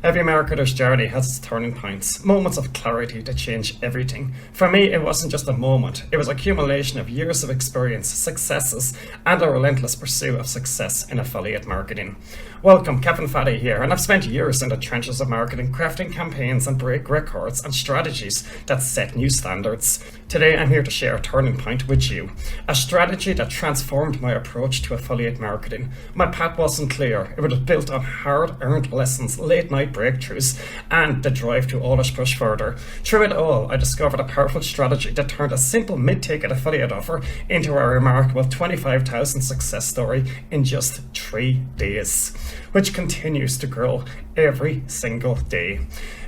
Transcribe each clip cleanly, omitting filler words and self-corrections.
Every marketer's journey has its turning points, moments of clarity that change everything. For me, it wasn't just a moment, it was an accumulation of years of experience, successes, and a relentless pursuit of success in affiliate marketing. Welcome, Kevin Faddy here, and I've spent years in the trenches of marketing, crafting campaigns and break records and strategies that set new standards. Today, I'm here to share a turning point with you, a strategy that transformed my approach to affiliate marketing. My path wasn't clear, it was built on hard-earned lessons, late-night breakthroughs, and the drive to always push further. Through it all, I discovered a powerful strategy that turned a simple mid-ticket affiliate offer into a remarkable 25,000 success story in just 3 days, which continues to grow every single day.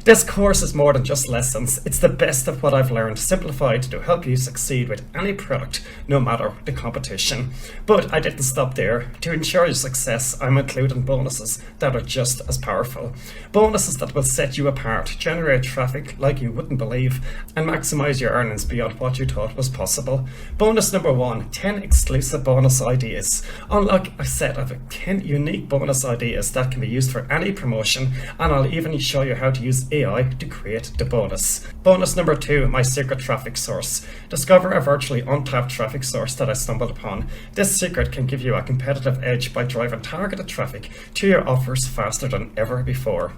This course is more than just lessons. It's the best of what I've learned, simplified to help you succeed with any product, no matter the competition. But I didn't stop there. To ensure your success, I'm including bonuses that are just as powerful. Bonuses that will set you apart, generate traffic like you wouldn't believe, and maximize your earnings beyond what you thought was possible. Bonus number 1, 10 exclusive bonus ideas. Unlock a set of 10 unique bonus ideas that can be used for any promotion, and I'll even show you how to use AI to create the bonus. Bonus number 2, my secret traffic source. Discover a virtually untapped traffic source that I stumbled upon. This secret can give you a competitive edge by driving targeted traffic to your offers faster than ever before.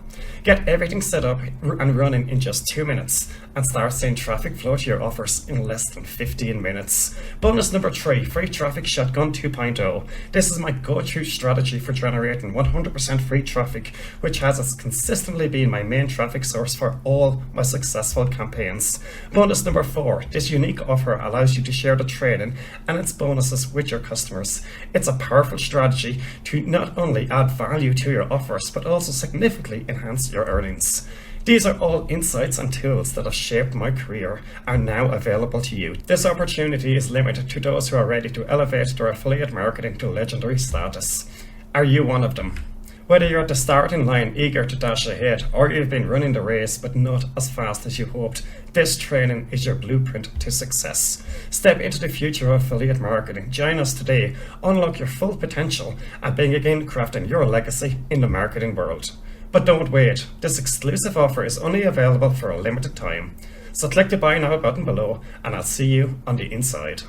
Get everything set up and running in just 2 minutes and start seeing traffic flow to your offers in less than 15 minutes. Bonus number 3, free traffic shotgun 2.0. This is my go-to strategy for generating 100% free traffic, which has consistently been my main traffic source for all my successful campaigns. Bonus number 4, this unique offer allows you to share the training and its bonuses with your customers. It's a powerful strategy to not only add value to your offers, but also significantly enhance your earnings. These are all insights and tools that have shaped my career are now available to you. This opportunity is limited to those who are ready to elevate their affiliate marketing to legendary status. Are you one of them? Whether you're at the starting line eager to dash ahead, or you've been running the race but not as fast as you hoped, this training is your blueprint to success. Step into the future of affiliate marketing. Join us today, unlock your full potential, and begin crafting your legacy in the marketing world. But don't wait, this exclusive offer is only available for a limited time. So click the buy now button below and I'll see you on the inside.